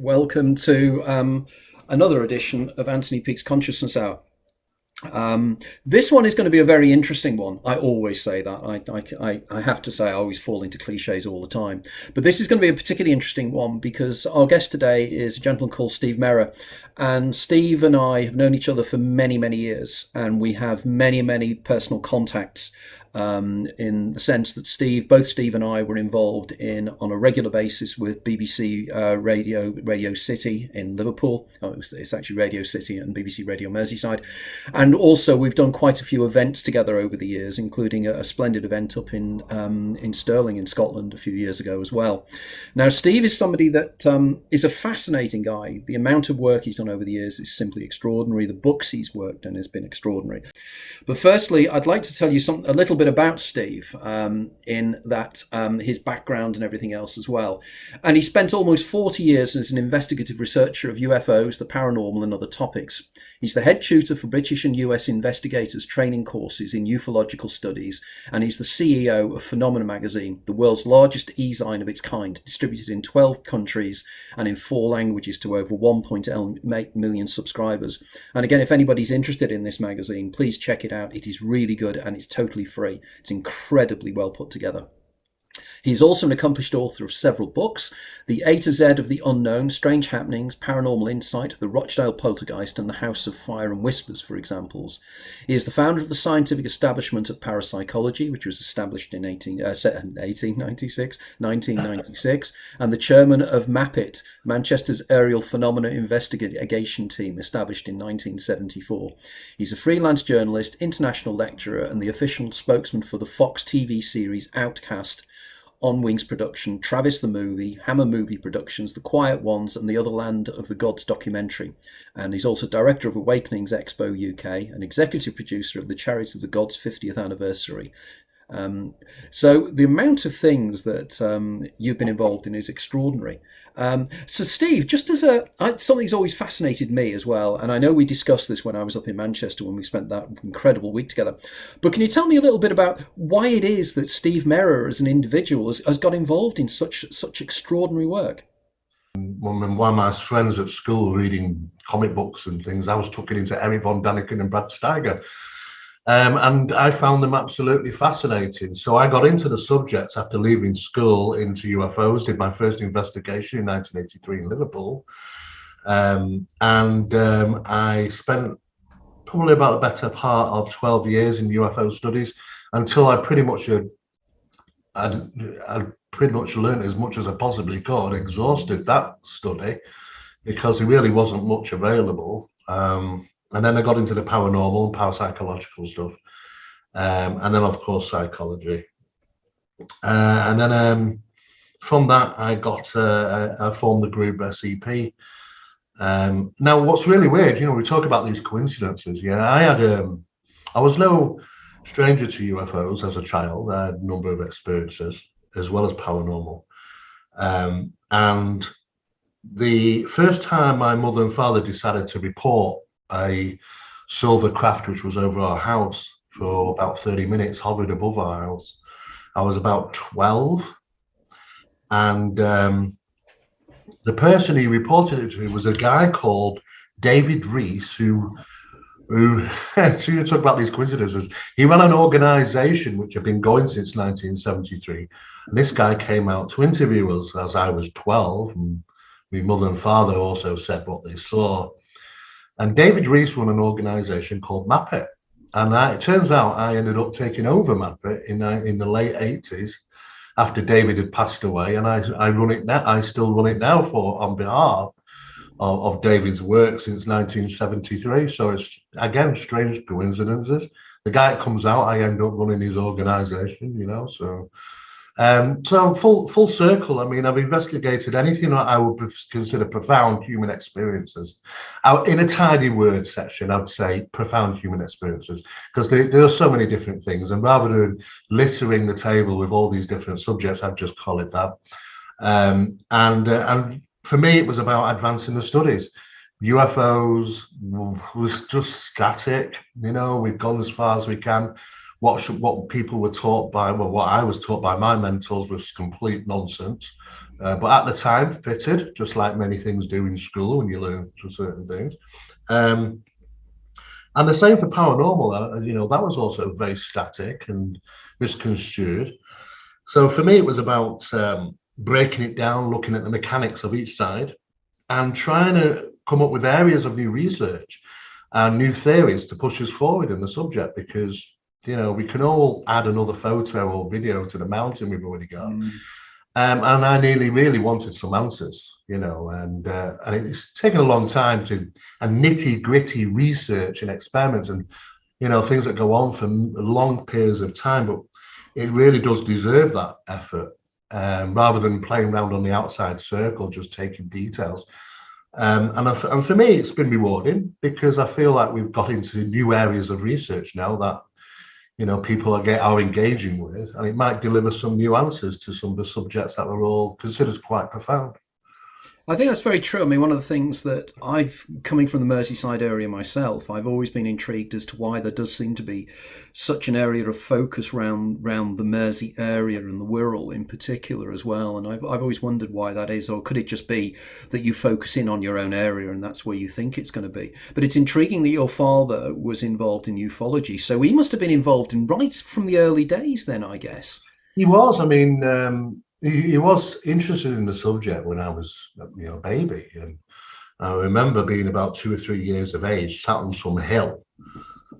Welcome to another edition of Anthony Peake's Consciousness Hour. This one is going to be a very interesting one. I always say that. I have to say I always fall into cliches all the time. But this is going to be a particularly interesting one because our guest today is a gentleman called Steve Mera. And Steve and I have known each other for many, many years. And we have many, many personal contacts in the sense that both Steve and I were involved on a regular basis with BBC Radio City in Liverpool. It's actually Radio City and BBC Radio Merseyside. And also we've done quite a few events together over the years, including a splendid event up in Stirling in Scotland a few years ago as well. Now, Steve is somebody that is a fascinating guy. The amount of work he's done over the years is simply extraordinary. The books he's worked on has been extraordinary. But firstly, I'd like to tell you a little bit about Steve in that his background and everything else as well. And he spent almost 40 years as an investigative researcher of UFOs, the paranormal and other topics. He's the head tutor for British and US investigators training courses in ufological studies, and he's the CEO of Phenomena magazine, the world's largest e-zine of its kind, distributed in 12 countries and in 4 languages to over 1.8 million subscribers. And again, if anybody's interested in this magazine, please check it out. It is really good and it's totally free. It's incredibly well put together. He's also an accomplished author of several books: The A to Z of the Unknown, Strange Happenings, Paranormal Insight, The Rochdale Poltergeist, and The House of Fire and Whispers, for examples. He is the founder of the scientific establishment of parapsychology, which was established in 1996, and the chairman of MAPIT, Manchester's Aerial Phenomena Investigation Team, established in 1974. He's a freelance journalist, international lecturer, and the official spokesman for the Fox TV series Outcast, On Wings production, Travis the Movie, Hammer Movie Productions, The Quiet Ones, and the Other Land of the Gods documentary. And he's also director of Awakenings Expo UK and executive producer of the Chariots of the Gods 50th anniversary. So the amount of things that you've been involved in is extraordinary. So Steve, just as something's always fascinated me as well, and I know we discussed this when I was up in Manchester when we spent that incredible week together, but can you tell me a little bit about why it is that Steve Mera as an individual has got involved in such extraordinary work? When one of my friends at school reading comic books and things, I was tucking into Eric von Daniken and Brad Steiger. And I found them absolutely fascinating. So I got into the subject after leaving school into UFOs, did my first investigation in 1983 in Liverpool. I spent probably about the better part of 12 years in UFO studies until I pretty much learned as much as I possibly could, exhausted that study because there really wasn't much available. And then I got into the paranormal and parapsychological stuff. And then, of course, psychology. And then from that, I formed the group SEP. Now, what's really weird, we talk about these coincidences. Yeah, I was no stranger to UFOs as a child. I had a number of experiences, as well as paranormal. And the first time my mother and father decided to report a silver craft which was over our house for about 30 minutes, hovered above our house, I was about 12. And the person he reported it to was a guy called David Rees, who so you talk about these coincidences. He ran an organization which had been going since 1973. And this guy came out to interview us as I was 12. And my mother and father also said what they saw. And David Rees run an organization called MAPIT. And it turns out I ended up taking over MAPIT in the late 80s after David had passed away. And I run it now. I still run it now on behalf of David's work since 1973. So it's, again, strange coincidences. The guy that comes out, I end up running his organization, so... So full circle. I mean, I've investigated anything that I would consider profound human experiences. In a tidy word section, I would say profound human experiences, because there are so many different things. And rather than littering the table with all these different subjects, I'd just call it that. And for me, it was about advancing the studies. UFOs was just static. We've gone as far as we can. what people were taught by, well, what I was taught by my mentors was complete nonsense. But at the time, fitted, just like many things do in school when you learn certain things. And the same for paranormal, that was also very static and misconstrued. So for me, it was about breaking it down, looking at the mechanics of each side, and trying to come up with areas of new research and new theories to push us forward in the subject, because we can all add another photo or video to the mountain we've already got. And I really wanted some answers, and it's taken a long time to nitty gritty research and experiments and things that go on for long periods of time, but it really does deserve that effort, rather than playing around on the outside circle, just taking details. And for me, it's been rewarding, because I feel like we've got into new areas of research now that people are engaging with, and it might deliver some new answers to some of the subjects that were all considered quite profound. I think that's very true. I mean, one of the things that coming from the Merseyside area myself, I've always been intrigued as to why there does seem to be such an area of focus round the Mersey area and the Wirral in particular as well. And I've always wondered why that is, or could it just be that you focus in on your own area and that's where you think it's going to be? But it's intriguing that your father was involved in ufology, so he must have been involved in right from the early days then, I guess. He was. I mean, he was interested in the subject when I was, a baby, and I remember being about 2 or 3 years of age, sat on some hill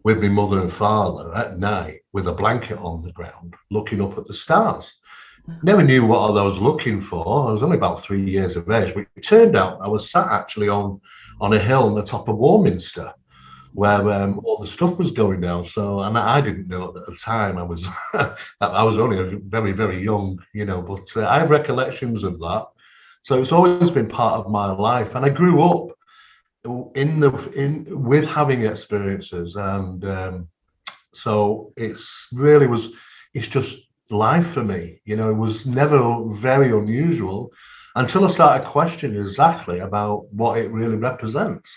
with my mother and father at night with a blanket on the ground, looking up at the stars. Never knew what I was looking for. I was only about 3 years of age, but it turned out I was sat actually on a hill on the top of Warminster, where all the stuff was going down. So, and I didn't know at the time. I was only very, very young, but I have recollections of that. So it's always been part of my life, and I grew up with having experiences, and so it's just life for me. It was never very unusual until I started questioning exactly about what it really represents.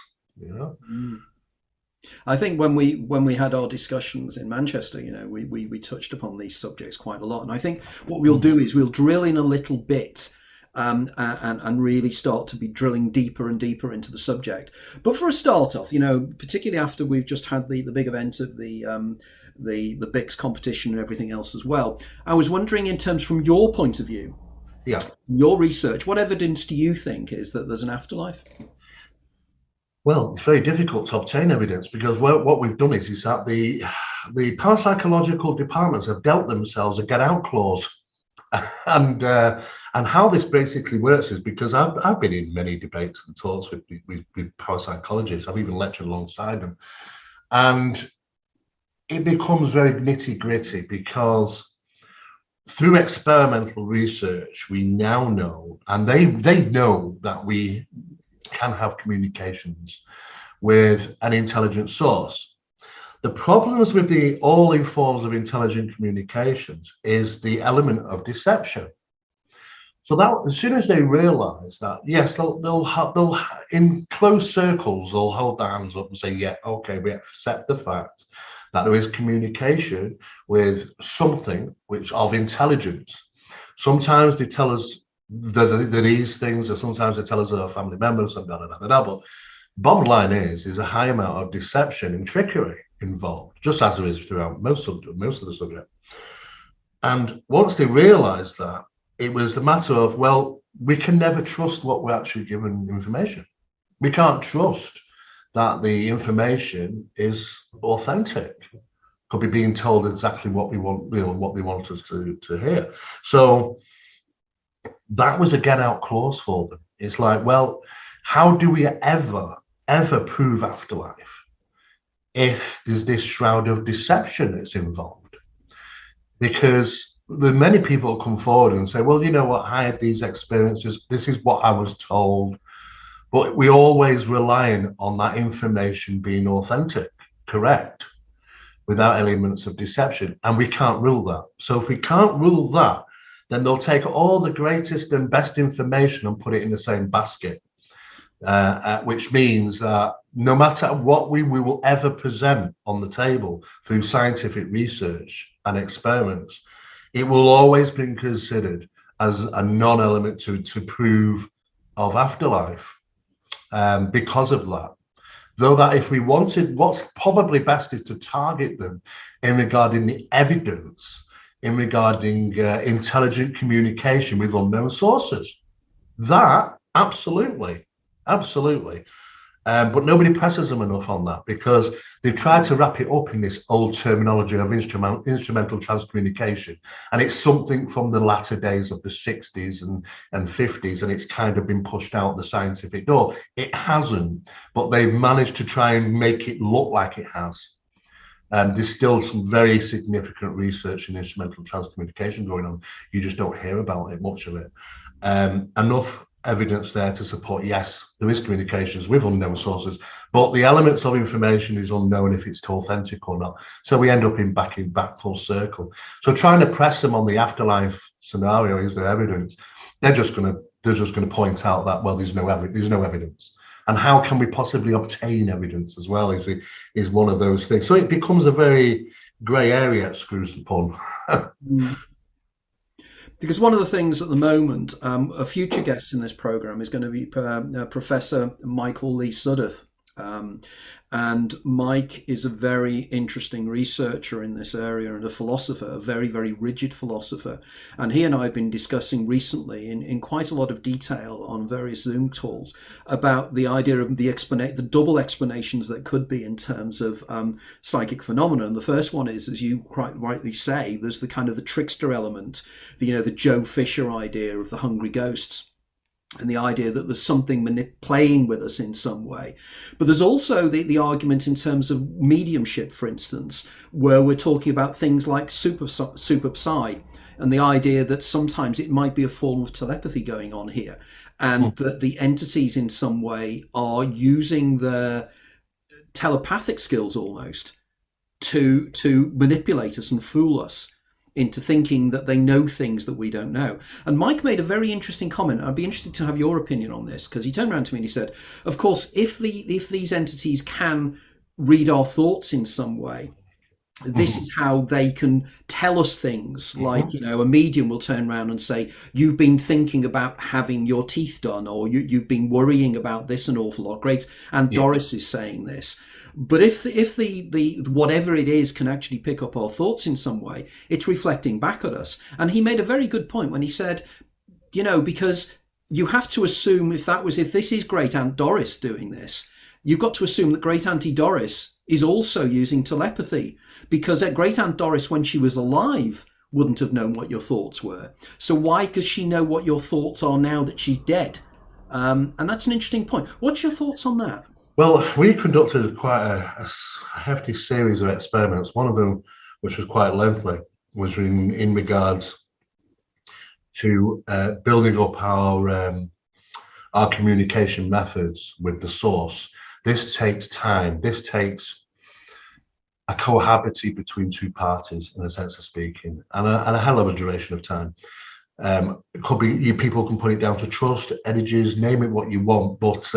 I think when we had our discussions in Manchester, we touched upon these subjects quite a lot, and I think what we'll do is we'll drill in a little bit, and really start to be drilling deeper and deeper into the subject. But for a start off, particularly after we've just had the big event of the BICS competition and everything else as well, I was wondering, in terms from your point of view, your research, what evidence do you think is that there's an afterlife? Well, it's very difficult to obtain evidence, because what we've done is that the parapsychological departments have dealt themselves a get out clause, and how this basically works is, because I've been in many debates and talks with parapsychologists. I've even lectured alongside them, and it becomes very nitty gritty, because through experimental research we now know, and they know, that we can have communications with an intelligent source. The problems with all forms of intelligent communications is the element of deception. So that as soon as they realize that, yes, they'll in close circles, they'll hold their hands up and say, yeah, okay, we accept the fact that there is communication with something which of intelligence. Sometimes they tell us these things, or sometimes they tell us they're family members and but bottom line is a high amount of deception and trickery involved, just as there is throughout most of the subject. And once they realized that, it was a matter of, well, we can never trust what we're actually given information. We can't trust that the information is authentic. Could be being told exactly what we want, what they want us to hear. So that was a get out clause for them. It's like, well, how do we ever prove afterlife if there's this shroud of deception that's involved? Because the many people come forward and say, well, you know what, I had these experiences, this is what I was told, but we always relying on that information being authentic, correct, without elements of deception, and we can't rule that. So if we can't rule that, then they'll take all the greatest and best information and put it in the same basket. which means that no matter what we will ever present on the table through scientific research and experiments, it will always be considered as a non-element to prove of afterlife, because of that. Though that if we wanted, what's probably best is to target them in regarding the evidence, in regarding intelligent communication with unknown sources. That, absolutely. But nobody presses them enough on that, because they've tried to wrap it up in this old terminology of instrumental transcommunication. And it's something from the latter days of the 60s and 50s, and it's kind of been pushed out the scientific door. It hasn't, but they've managed to try and make it look like it has. There's still some very significant research in instrumental transcommunication going on. You just don't hear about it, much of it. Enough evidence there to support, yes, there is communications with unknown sources, but the elements of information is unknown if it's authentic or not. So we end up back full circle. So trying to press them on the afterlife scenario, is there evidence? They're just going to point out that, well, there's no evidence. And how can we possibly obtain evidence as well is one of those things. So it becomes a very grey area, excuse the pun. Because one of the things at the moment, a future guest in this program is going to be Professor Michael Lee Sudduth. And Mike is a very interesting researcher in this area and a philosopher, a very, very rigid philosopher. And he and I have been discussing recently in quite a lot of detail on various Zoom calls about the idea of the double explanations that could be in terms of psychic phenomena. And the first one is, as you quite rightly say, there's the kind of the trickster element, the Joe Fisher idea of the hungry ghosts, and the idea that there's something playing with us in some way. But there's also the argument in terms of mediumship, for instance, where we're talking about things like super psi, and the idea that sometimes it might be a form of telepathy going on here, and that the entities in some way are using their telepathic skills almost to manipulate us and fool us into thinking that they know things that we don't know. And Mike made a very interesting comment. I'd be interested to have your opinion on this, because he turned around to me and he said, of course, if these entities can read our thoughts in some way, this is how they can tell us things. Like, a medium will turn around and say, you've been thinking about having your teeth done, or you've been worrying about this an awful lot. Great. And Doris is saying this. But if the whatever it is can actually pick up our thoughts in some way, it's reflecting back at us. And he made a very good point when he said, because you have to assume if this is Great Aunt Doris doing this, you've got to assume that Great Auntie Doris is also using telepathy, because Great Aunt Doris, when she was alive, wouldn't have known what your thoughts were. So why does she know what your thoughts are now that she's dead? And that's an interesting point. What's your thoughts on that? Well, we conducted quite a hefty series of experiments. One of them, which was quite lengthy, was in regards to building up our communication methods with the source. This takes time. This takes a cohabiting between two parties, in a sense of speaking, and a hell of a duration of time. It could be, people can put it down to trust, energies, name it what you want, but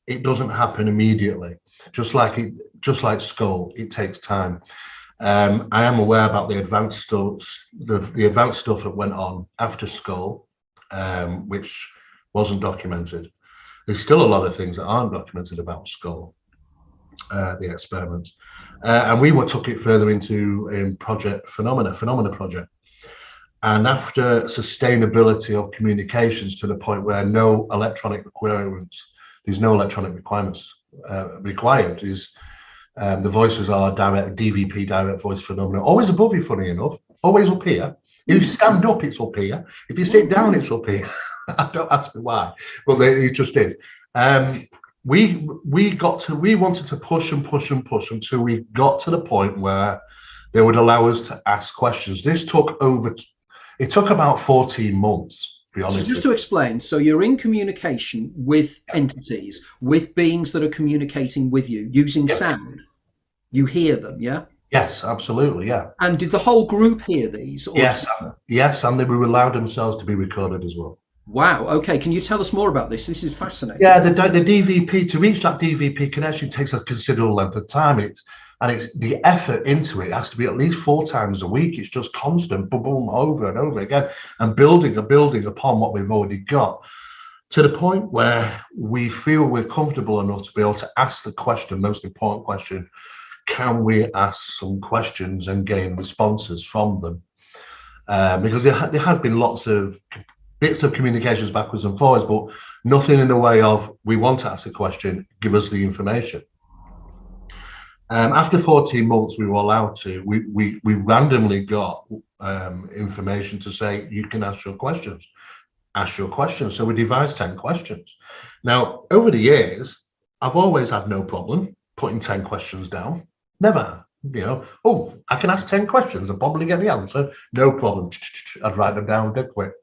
it doesn't happen immediately. Just like Skull, it takes time. I am aware about the advanced stuff, the advanced stuff that went on after Skull, which wasn't documented. There's still a lot of things that aren't documented about Skull, the experiments, and we took it further into Project Phenomena Project. And after sustainability of communications to the point where there's no electronic requirements required, is the voices are direct DVP, direct voice phenomena, always above you, funny enough, always up here. If you stand up, it's up here. If you sit down, it's up here. Don't ask me why, but it just is. We wanted to push until we got to the point where they would allow us to ask questions. It took about 14 months. So just to explain, so you're in communication with entities, with beings that are communicating with you using sound. You hear them, yeah? Yes, absolutely, yeah. And did the whole group hear these? Yes, and they were allowed themselves to be recorded as well. Wow. Okay. Can you tell us more about this? This is fascinating. Yeah, the DVP, to reach that DVP connection takes a considerable length of time. It's the effort into it has to be at least 4 times a week. It's just constant, boom, boom, over and over again, and building upon what we've already got, to the point where we feel we're comfortable enough to be able to ask the question, most important question: can we ask some questions and gain responses from them? Because there has been lots of bits of communications backwards and forwards, but nothing in the way of, we want to ask a question, give us the information. After 14 months, we were allowed to, we randomly got information to say, you can ask your questions. Ask your questions. So we devised 10 questions. Now, over the years, I've always had no problem putting 10 questions down. Never. Oh, I can ask 10 questions and probably get the answer. No problem. I'd write them down dead quick.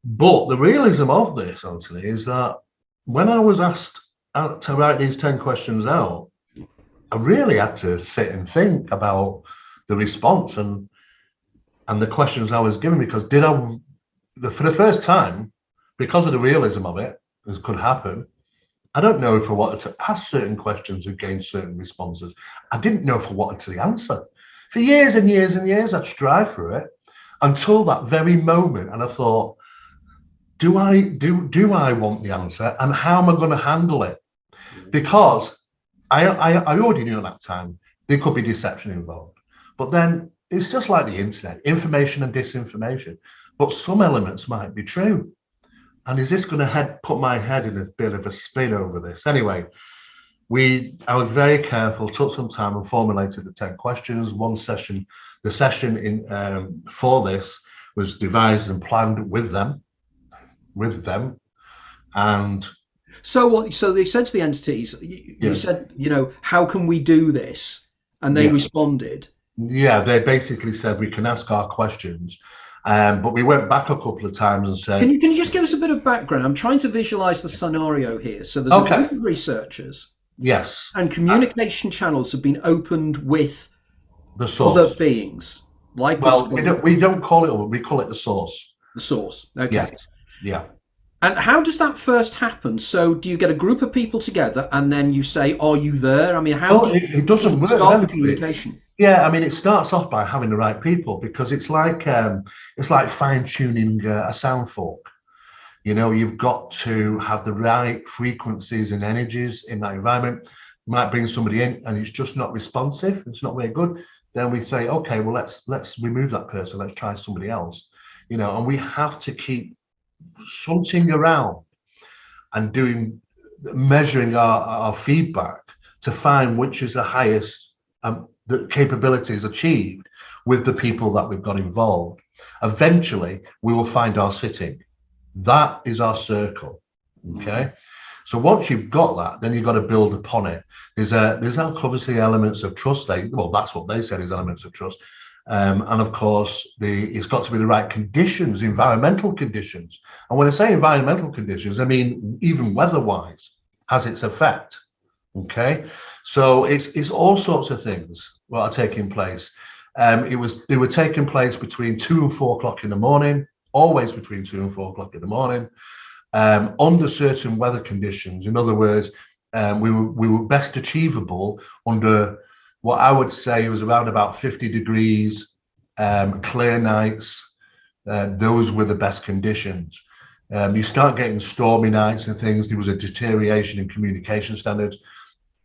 But the realism of this, Anthony, is that when I was asked to write these 10 questions out, I really had to sit and think about the response and the questions I was given, because for the first time, because of the realism of it, this could happen, I don't know if I wanted to ask certain questions and gain certain responses. I didn't know if I wanted to answer. For years and years and years, I'd strive for it until that very moment. And I thought, do I want the answer, and how am I going to handle it? Because I already knew at that time there could be deception involved. But then it's just like the internet, information and disinformation. But some elements might be true. And is this going to put my head in a bit of a spin over this? Anyway, I was very careful, took some time and formulated the 10 questions. The session for this was devised and planned with them. And So they said to the entities, you said, how can we do this? And they responded. Yeah, they basically said we can ask our questions. But we went back a couple of times and said, can you just give us a bit of background? I'm trying to visualize the scenario here. So there's a group of researchers. Yes. And communication channels have been opened with the source. Other beings. We don't call it, we call it the source. The source. Okay. Yes. Yeah. And how does that first happen? So do you get a group of people together and then you say, are you there? I mean, it doesn't work. Start the communication? Yeah, I mean, it starts off by having the right people, because it's like fine tuning a sound fork. You've got to have the right frequencies and energies in that environment. You might bring somebody in and it's just not responsive. It's not very good. Then we say, okay, well, let's remove that person. Let's try somebody else. And we have to keep shunting around and measuring our feedback to find which is the highest the capabilities achieved with the people that we've got involved. Eventually, we will find our sitting. That is our circle. Okay. So once you've got that, then you've got to build upon it. There's obviously elements of trust. That's what they said is elements of trust. And of course, it's got to be the right conditions, environmental conditions. And when I say environmental conditions, I mean even weather-wise has its effect. Okay, so it's all sorts of things that are taking place. They were taking place between 2 and 4 o'clock in the morning, always between 2 and 4 o'clock in the morning, under certain weather conditions. In other words, we were best achievable under what I would say was around about 50 degrees, clear nights. Those were the best conditions. You start getting stormy nights and things. There was a deterioration in communication standards.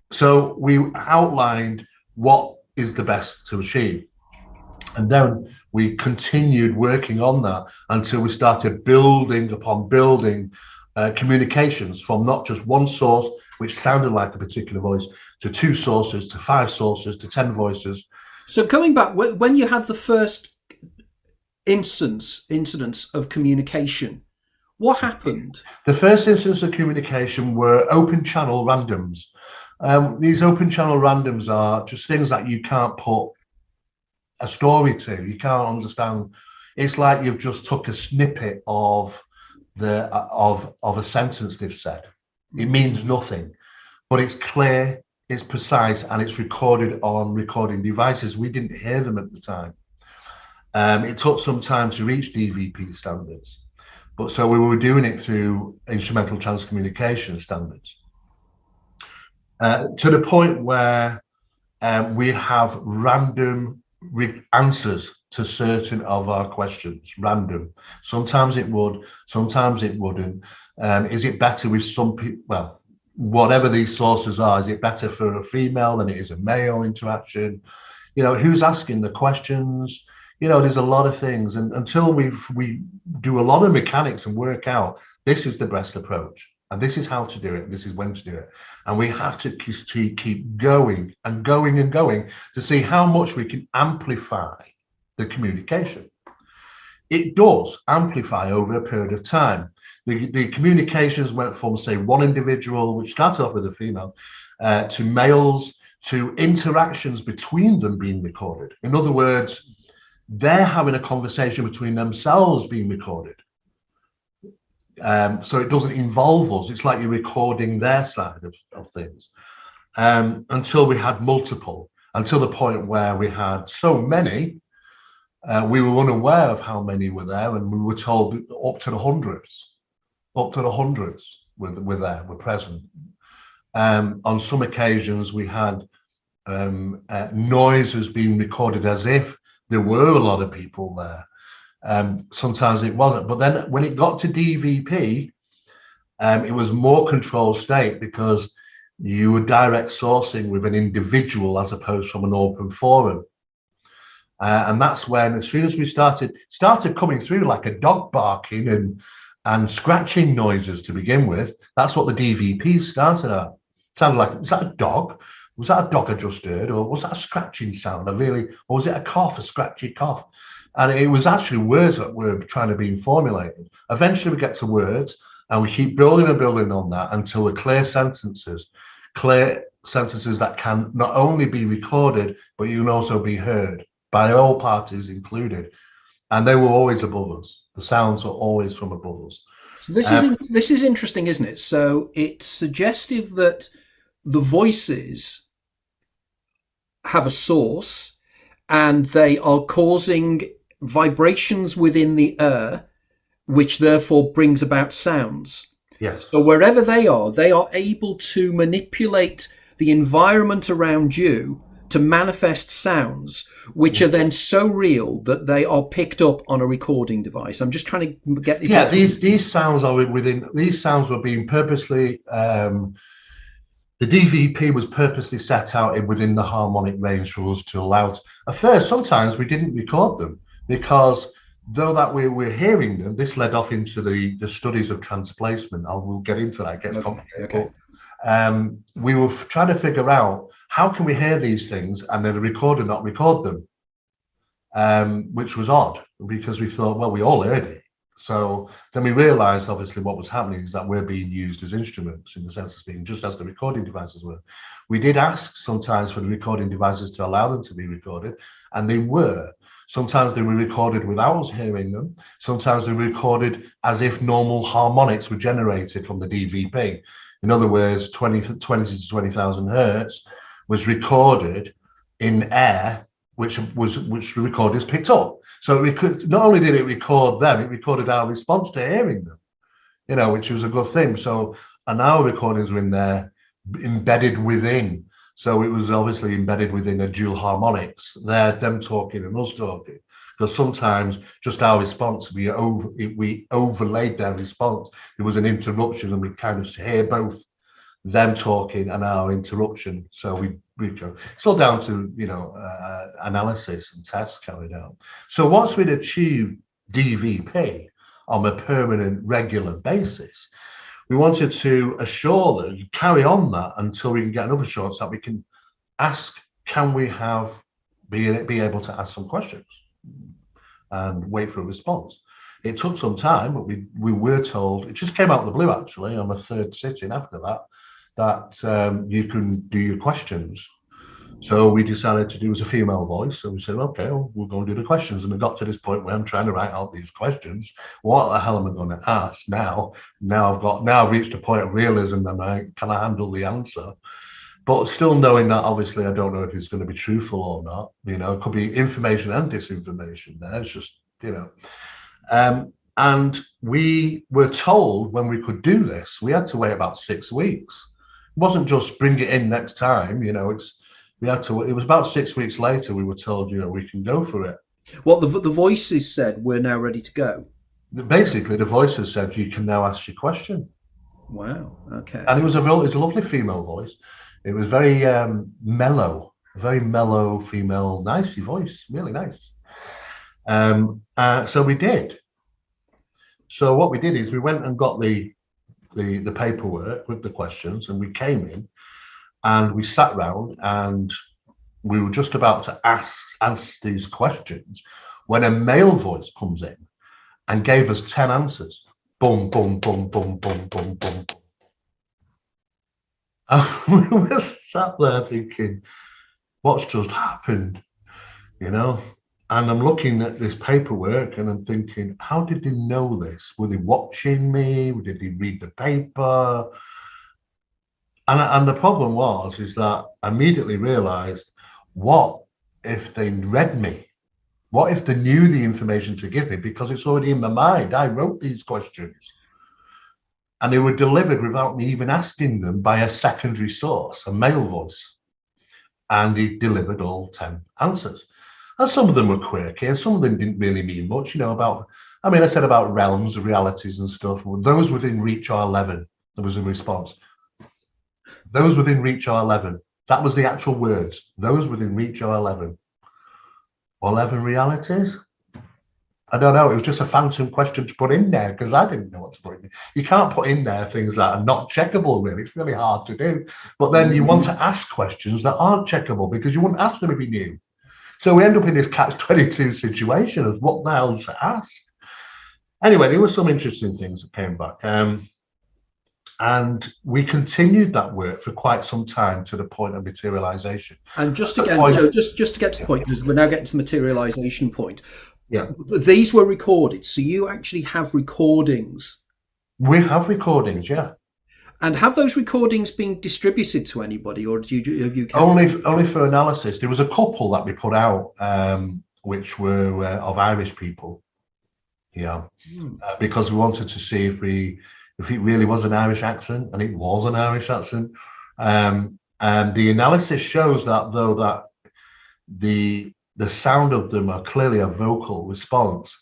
So we outlined what is the best to achieve. And then we continued working on that until we started building upon building communications from not just one source, which sounded like a particular voice, to 2 sources, to 5 sources, to 10 voices. So coming back, when you had the first incidents of communication, what happened? The first instance of communication were open channel randoms. These open channel randoms are just things that you can't put a story to. You can't understand. It's like you've just took a snippet of a sentence they've said. It means nothing, but it's clear, it's precise, and it's recorded on recording devices. We didn't hear them at the time. It took some time to reach DVP standards. But so we were doing it through instrumental transcommunication standards, to the point where we have random answers to certain of our questions. Random. Sometimes it would, sometimes it wouldn't. Is it better with some people? Well, whatever these sources are, is it better for a female than it is a male interaction? You know, who's asking the questions? You know, there's a lot of things, and until we do a lot of mechanics and work out this is the best approach, and this is how to do it, this is when to do it, and we have to keep going and going and going to see how much we can amplify the communication. It does amplify over a period of time. The communications went from, say, one individual, which started off with a female, to males, to interactions between them being recorded. In other words, they're having a conversation between themselves being recorded. So it doesn't involve us. It's like you're recording their side of things. Until we had multiple, until the point where we had so many, we were unaware of how many were there, and we were told up to the hundreds were present. On some occasions, we had noises being recorded as if there were a lot of people there. Sometimes it wasn't, but then when it got to DVP, it was more controlled state, because you were direct sourcing with an individual as opposed from an open forum. And that's when, as soon as we started coming through like a dog barking and scratching noises to begin with, that's what the DVP started at. Sounded like, was that a dog? Was that a dog I just heard? Or was that a scratching sound? Or was it a cough, a scratchy cough? And it was actually words that were trying to be formulated. Eventually we get to words, and we keep building and building on that until the clear sentences that can not only be recorded, but you can also be heard by all parties included. And they were always above us. The sounds were always from above us. So this is interesting, isn't it? So it's suggestive that the voices have a source, and they are causing vibrations within the air, which therefore brings about sounds. Yes. So wherever they are able to manipulate the environment around you to manifest sounds, which are then so real that they are picked up on a recording device. I'm just trying to get this. Yeah, these sounds are within. These sounds were being purposely. The DVP was purposely set out within the harmonic range for us to allow. At first, sometimes we didn't record them, because though that we were hearing them, this led off into the studies of transplacement. We'll get into that. It gets complicated. Okay. But, we were trying to figure out how can we hear these things and then record and not record them, which was odd, because we thought, well, we all heard it. So then we realized, obviously, what was happening is that we're being used as instruments, in the sense of speaking, just as the recording devices were. We did ask sometimes for the recording devices to allow them to be recorded, and they were. Sometimes they were recorded without us hearing them. Sometimes they were recorded as if normal harmonics were generated from the DVP. In other words, 20 to 20,000 hertz was recorded in air, which the recorders picked up. So we could, not only did it record them, it recorded our response to hearing them, you know, which was a good thing. So, and our recordings were in there embedded within. So it was obviously embedded within a dual harmonics. They're them talking and us talking. Because sometimes just our response, we overlaid their response. There was an interruption, and we kind of hear both them talking and our interruption. So we go. It's all down to, you know, analysis and tests carried out. So once we'd achieved DVP on a permanent, regular basis, we wanted to assure that you carry on that until we can get another shot, so that we can ask, can we be able to ask some questions and wait for a response. It took some time, but we were told, it just came out of the blue actually on the third sitting after that you can do your questions. So we decided to do as a female voice, and we said, okay, well, we'll go and do the questions. And it got to this point where I'm trying to write out these questions. What the hell am I going to ask now? Now I've reached a point of realism, and can I handle the answer? But still knowing that, obviously, I don't know if it's going to be truthful or not. You know, it could be information and disinformation there. It's just, you know. And we were told when we could do this, we had to wait about 6 weeks. It wasn't just bring it in next time, it was about 6 weeks later we were told, we can go for it. What the voices said, we're now ready to go. Basically, the voices said, you can now ask your question. Wow. Okay. And it was a lovely female voice. It was very mellow, very mellow female, nicey voice, really nice. So we did. So what we did is we went and got the paperwork with the questions, and we came in and we sat round and we were just about to ask these questions when a male voice comes in and gave us 10 answers. Boom, boom, boom, boom, boom, boom, boom. And we were sat there thinking, what's just happened? And I'm looking at this paperwork and I'm thinking, how did they know this? Were they watching me? Did they read the paper? And the problem is that I immediately realized, what if they read me? What if they knew the information to give me? Because it's already in my mind. I wrote these questions. And they were delivered without me even asking them by a secondary source, a male voice. And he delivered all 10 answers. And some of them were quirky, and some of them didn't really mean much, I said about realms, realities and stuff. Those within reach are 11. There was a response. Those within reach are 11. That was the actual words. Those within reach are 11. 11 realities? I don't know. It was just a phantom question to put in there because I didn't know what to put in there. You can't put in there things that are not checkable, really. It's really hard to do. But then you want to ask questions that aren't checkable because you wouldn't ask them if you knew. So we end up in this catch-22 situation of what the hell to ask. Anyway, there were some interesting things that came back. And we continued that work for quite some time to the point of materialization. And just again, so just to get to the point, because we're now getting to the materialization point. Yeah. These were recorded. So you actually have recordings. We have recordings, yeah. And have those recordings been distributed to anybody, or have you only for analysis? There was a couple that we put out, which were of Irish people, because we wanted to see if it really was an Irish accent, and it was an Irish accent. And the analysis shows that though that the sound of them are clearly a vocal response,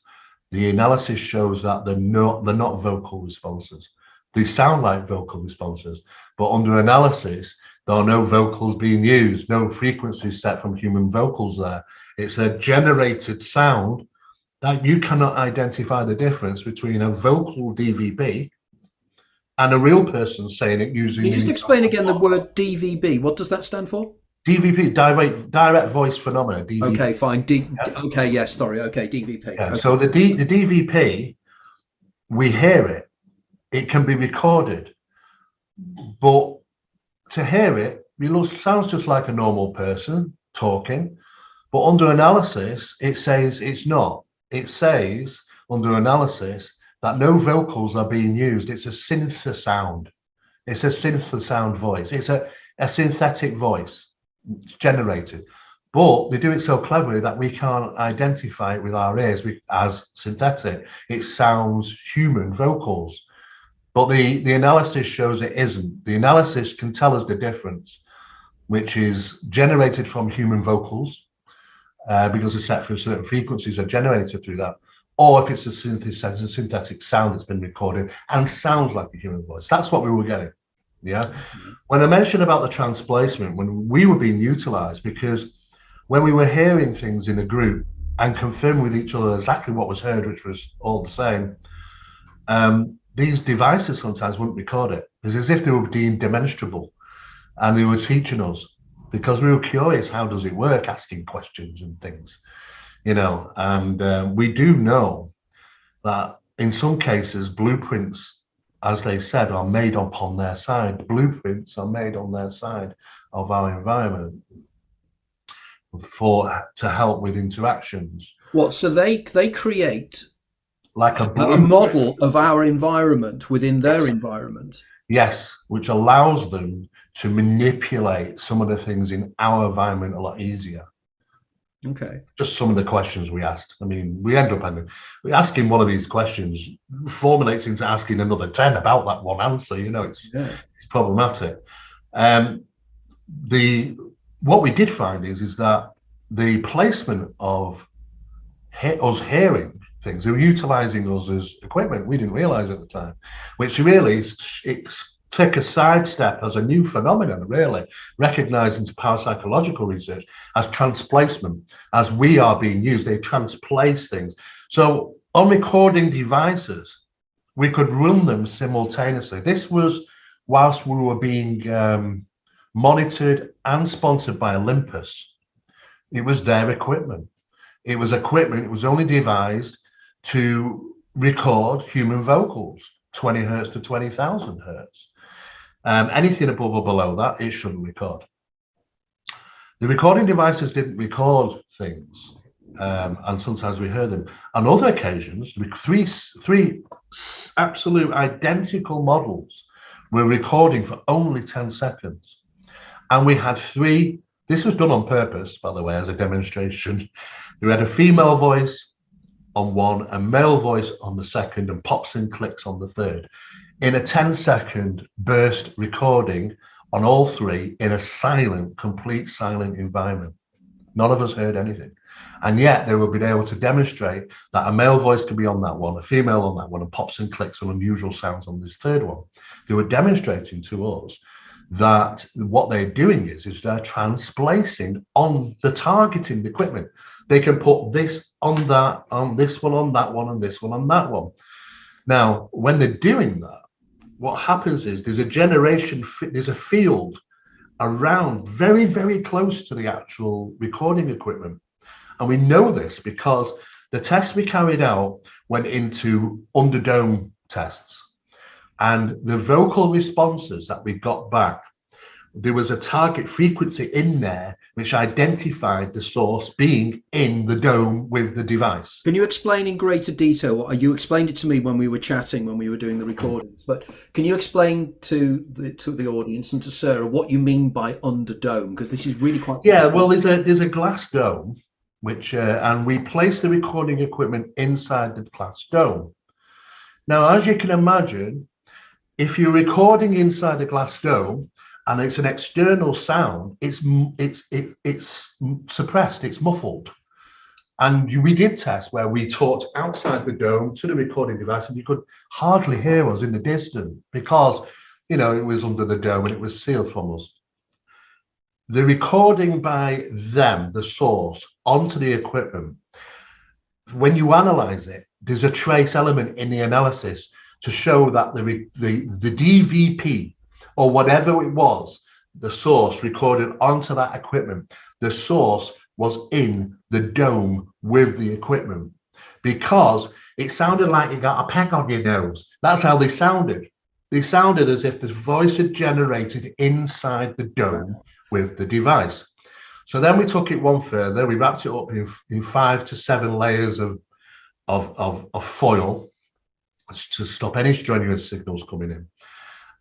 the analysis shows that they're not vocal responses. They sound like vocal responses, but under analysis, there are no vocals being used, no frequencies set from human vocals there. It's a generated sound that you cannot identify the difference between a vocal DVB and a real person saying it using... Can you just explain again the word DVB? What does that stand for? DVP, direct voice phenomena. DVP. Okay, fine. Okay, yes, sorry. Okay, DVP. Yeah, okay. So the DVP, we hear it. It can be recorded, but to hear it, sounds just like a normal person talking. But under analysis, it says it's not. It says under analysis that no vocals are being used. It's a synthesound. It's a synthesound voice. It's a synthetic voice. It's generated. But they do it so cleverly that we can't identify it with our ears as synthetic. It sounds human vocals. But the analysis shows it isn't. The analysis can tell us the difference, which is generated from human vocals, because they're set for certain frequencies are generated through that, or if it's a synthetic sound that's been recorded and sounds like a human voice. That's what we were getting. Yeah. When I mentioned about the transplacement, when we were being utilized, because when we were hearing things in a group and confirming with each other exactly what was heard, which was all the same, these devices sometimes wouldn't record it. It's as if they were being demonstrable and they were teaching us, because we were curious, how does it work, asking questions and things, and we do know that in some cases blueprints, as they said, are made upon their side. Blueprints are made on their side of our environment to help with interactions. What? So they create like a model of our environment within their environment. Yes, which allows them to manipulate some of the things in our environment a lot easier. Okay. Just some of the questions we asked. I mean, we end up asking one of these questions formulates into asking another 10 about that one answer. You know, it's problematic. The what we did find is that the placement of us hearing things, they were utilizing us as equipment. We didn't realize at the time, which really take a sidestep as a new phenomenon, really recognized into parapsychological research as transplacement. As we are being used, they transplace things. So on recording devices, we could run them simultaneously. This was whilst we were being monitored and sponsored by Olympus. It was their equipment. It was equipment. It was only devised to record human vocals, 20 hertz to 20,000 hertz. Anything above or below that, it shouldn't record. The recording devices didn't record things, and sometimes we heard them. On other occasions, three absolute identical models were recording for only 10 seconds. And we had three. This was done on purpose, by the way, as a demonstration. We had a female voice on one, a male voice on the second, and pops and clicks on the third, in a 10-second burst recording on all three in a silent, complete silent environment. None of us heard anything. And yet they would be able to demonstrate that a male voice could be on that one, a female on that one, and pops and clicks on unusual sounds on this third one. They were demonstrating to us that what they're doing is they're transplacing on the targeting equipment. They can put this on that, on this one, on that one, and this one on that one. Now, when they're doing that, what happens is there's a field around very, very close to the actual recording equipment. And we know this because the tests we carried out went into underdome tests. And the vocal responses that we got back, there was a target frequency in there which identified the source being in the dome with the device. Can you explain in greater detail? You explained it to me when we were chatting, when we were doing the recordings, but can you explain to the audience and to Sarah what you mean by underdome? Because this is really quite well, there's a glass dome, which and we place the recording equipment inside the glass dome. Now, as you can imagine, if you're recording inside a glass dome and it's an external sound, it's suppressed, it's muffled. And we did tests where we talked outside the dome to the recording device, and you could hardly hear us in the distance because, you know, it was under the dome and it was sealed from us. The recording by them, the source, onto the equipment, when you analyze it, there's a trace element in the analysis to show that the DVP or whatever it was, the source recorded onto that equipment, the source was in the dome with the equipment, because it sounded like you got a peg on your nose. That's how they sounded. They sounded as if the voice had generated inside the dome with the device. So then we took it one further. We wrapped it up in 5 to 7 layers of foil to stop any strenuous signals coming in.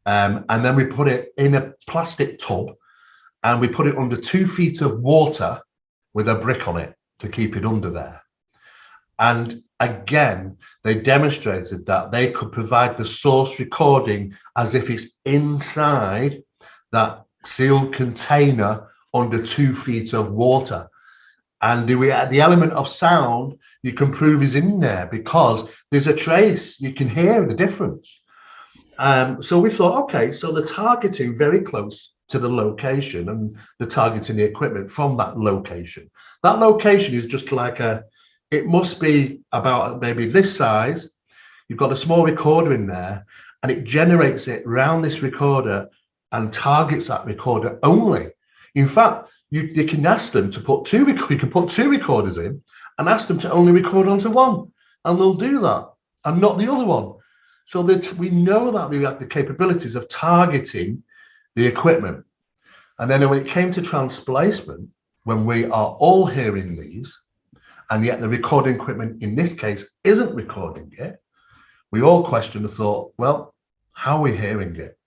And then we put it in a plastic tub and we put it under 2 feet of water with a brick on it to keep it under there. And again, they demonstrated that they could provide the source recording as if it's inside that sealed container under 2 feet of water. And the element of sound you can prove is in there because there's a trace. You can hear the difference. So we thought, okay, so the targeting very close to the location and the targeting the equipment from that location. That location is just like it must be about maybe this size. You've got a small recorder in there and it generates it around this recorder and targets that recorder only. In fact, you can ask them to put you can put 2 recorders in and ask them to only record onto one, and they'll do that and not the other one. So that we know that we have the capabilities of targeting the equipment. And then when it came to transplacement, when we are all hearing these, and yet the recording equipment in this case isn't recording it, we all questioned and thought, well, how are we hearing it?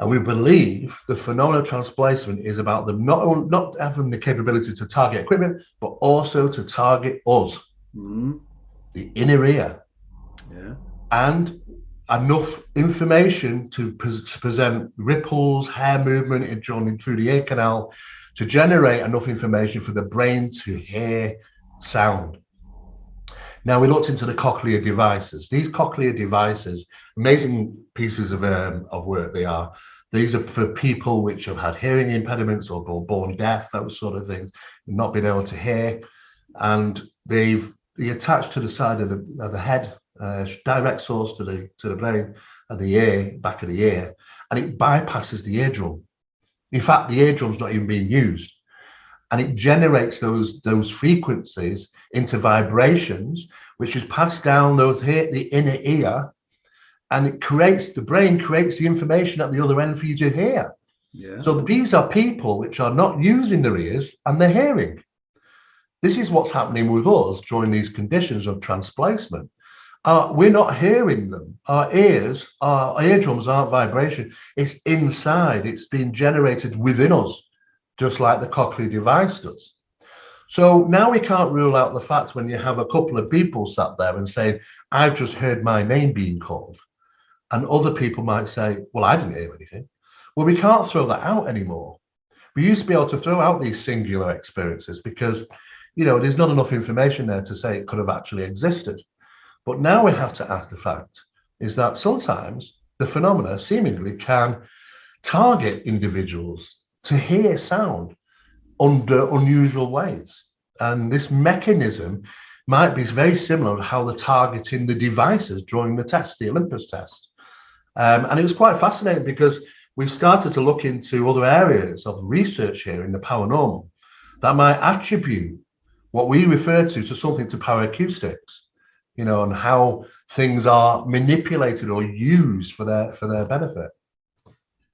And we believe the phenomenal transplacement is about them not having the capability to target equipment, but also to target us, the inner ear, and enough information to present ripples, hair movement drawn through the ear canal to generate enough information for the brain to hear sound. Now, we looked into the cochlear devices. These cochlear devices, amazing pieces of work they are. These are for people which have had hearing impediments or born deaf, those sort of things, not being able to hear. And they attach to the side of the head, direct source to the brain of the ear, back of the ear, and it bypasses the eardrum. In fact, the eardrum's not even being used. And it generates those frequencies into vibrations, which is passed down the inner ear, and the brain creates the information at the other end for you to hear. Yeah. So these are people which are not using their ears and they're hearing. This is what's happening with us during these conditions of transplacement. We're not hearing them. Our eardrums aren't vibration. It's inside. It's being generated within us, just like the cochlear device does. So now we can't rule out the fact when you have a couple of people sat there and saying, I've just heard my name being called. And other people might say, well, I didn't hear anything. Well, we can't throw that out anymore. We used to be able to throw out these singular experiences because, there's not enough information there to say it could have actually existed. But now we have to ask the fact is that sometimes the phenomena seemingly can target individuals to hear sound under unusual ways. And this mechanism might be very similar to how they're targeting the devices during the test, the Olympus test. And it was quite fascinating because we started to look into other areas of research here in the paranormal that might attribute what we refer to something to paraacoustics, and how things are manipulated or used for their benefit.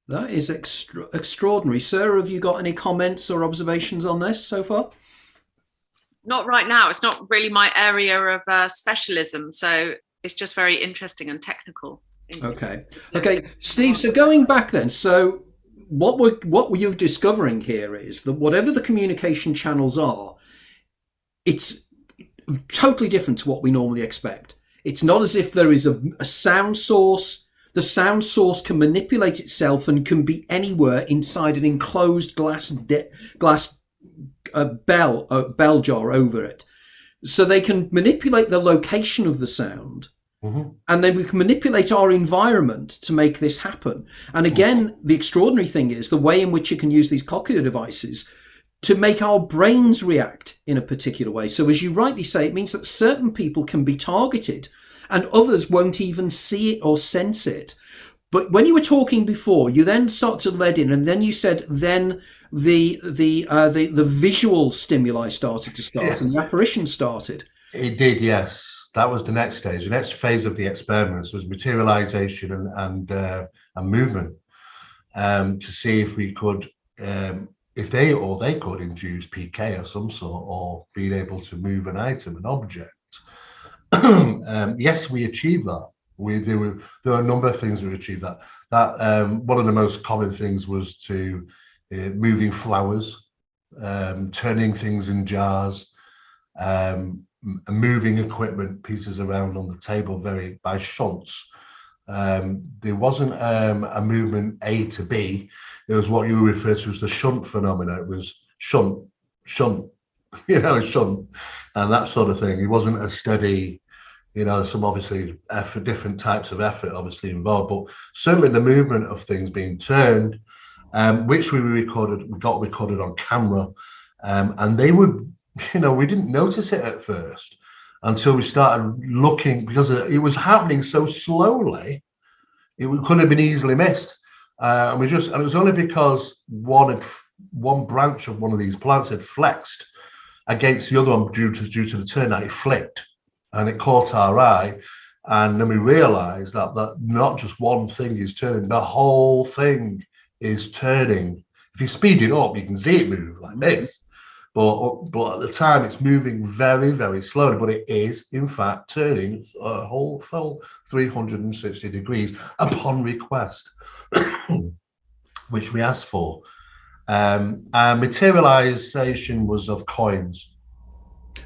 That is extraordinary. Sarah, have you got any comments or observations on this so far? Not right now. It's not really my area of specialism, so it's just very interesting and technical. Okay, Steve. So going back then, so what you're discovering here is that whatever the communication channels are, it's totally different to what we normally expect. It's not as if there is a sound source. The sound source can manipulate itself and can be anywhere inside an enclosed glass bell jar over it. So they can manipulate the location of the sound. Mm-hmm. And then we can manipulate our environment to make this happen. And again, the extraordinary thing is the way in which you can use these cochlear devices to make our brains react in a particular way. So as you rightly say, it means that certain people can be targeted and others won't even see it or sense it. But when you were talking before, you then start to lead in, and then you said then the visual stimuli started to start, and the apparition started. It did, yes. That was the next stage. The next phase of the experiments was materialization and movement, to see if we could, if they could induce PK of some sort, or being able to move an item, an object. Yes, we achieved that. There were a number of things we achieved that. One of the most common things was to moving flowers, turning things in jars, moving equipment pieces around on the table by shunts. There wasn't a movement A to B. It was what you refer to as the shunt phenomena. It was shunt, shunt, and that sort of thing. It wasn't a steady, some obviously effort, different types of effort obviously involved, but certainly the movement of things being turned, which we got recorded on camera, and they were, we didn't notice it at first until we started looking, because it was happening so slowly, it could have been easily missed. And it was only because one branch of one of these plants had flexed against the other one due to the turn that it flicked, and it caught our eye. And then we realized that not just one thing is turning, the whole thing is turning. If you speed it up, you can see it move like this. But at the time, it's moving very, very slowly. But it is, in fact, turning a whole full 360 degrees upon request. which we asked for. And materialization was of coins.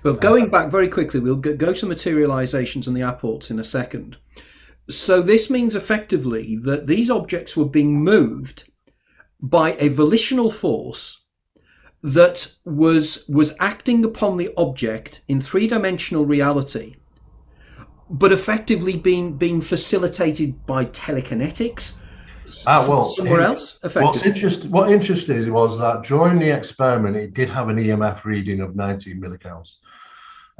Well, going back very quickly, we'll go to the materializations and the apports in a second. So this means effectively that these objects were being moved by a volitional force that was acting upon the object in three-dimensional reality, but effectively being facilitated by telekinetics somewhere else. What interesting was that during the experiment, it did have an EMF reading of 19 milligauss.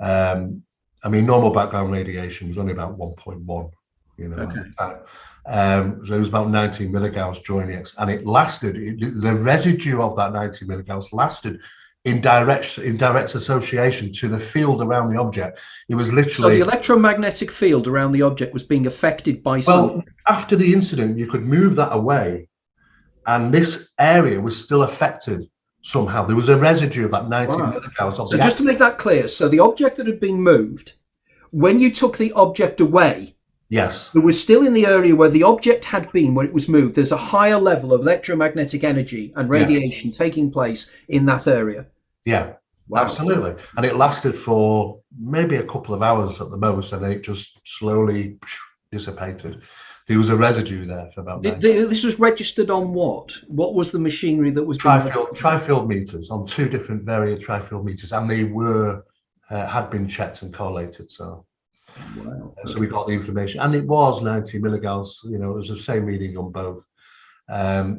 I mean, normal background radiation was only about 1.1. You know, okay. So it was about 19 milligauss during the and it lasted. The residue of that 19 milligauss lasted in direct association to the field around the object. It was literally, so the electromagnetic field around the object was being affected by something. After the incident, you could move that away, and this area was still affected somehow. There was a residue of that 19 milligauss. So just to make that clear, so the object that had been moved, when you took the object away, yes, it was still in the area where the object had been when it was moved. There's a higher level of electromagnetic energy and radiation taking place in that area. Yeah, absolutely. And it lasted for maybe a couple of hours at the most, and then it just slowly dissipated. There was a residue there for about. This was registered on what? What was the machinery that was tri-field meters on two different various tri-field meters, and they were had been checked and correlated. So. Wow. So we got the information, and it was 90 milligauss. You know, it was the same reading on both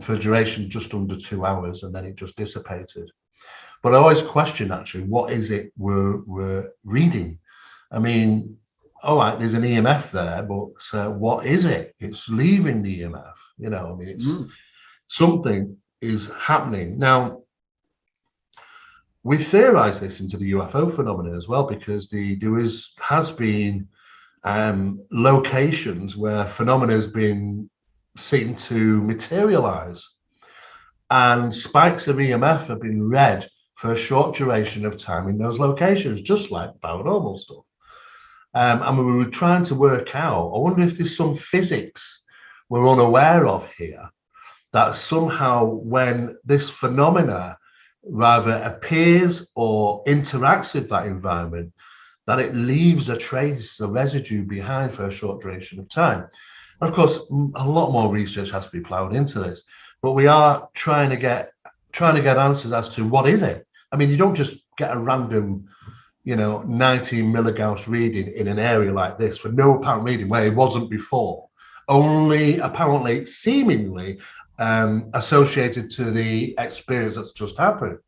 for a duration just under 2 hours, and then it just dissipated. But I always question, actually, what is it we're reading? I mean, all right, there's an EMF there, but what is it? It's leaving the EMF. You know, I mean, it's something is happening now. We theorized this into the UFO phenomenon as well, because there has been locations where phenomena has been seen to materialize, and spikes of EMF have been read for a short duration of time in those locations, just like paranormal stuff. And we were trying to work out, I wonder if there's some physics we're unaware of here, that somehow when this phenomena rather appears or interacts with that environment, that it leaves a trace, a residue behind for a short duration of time. And of course, a lot more research has to be plowed into this, but we are trying to get answers as to what is it. I mean, you don't just get a random, 19 milligauss reading in an area like this for no apparent reading where it wasn't before, only apparently seemingly associated to the experience that's just happened.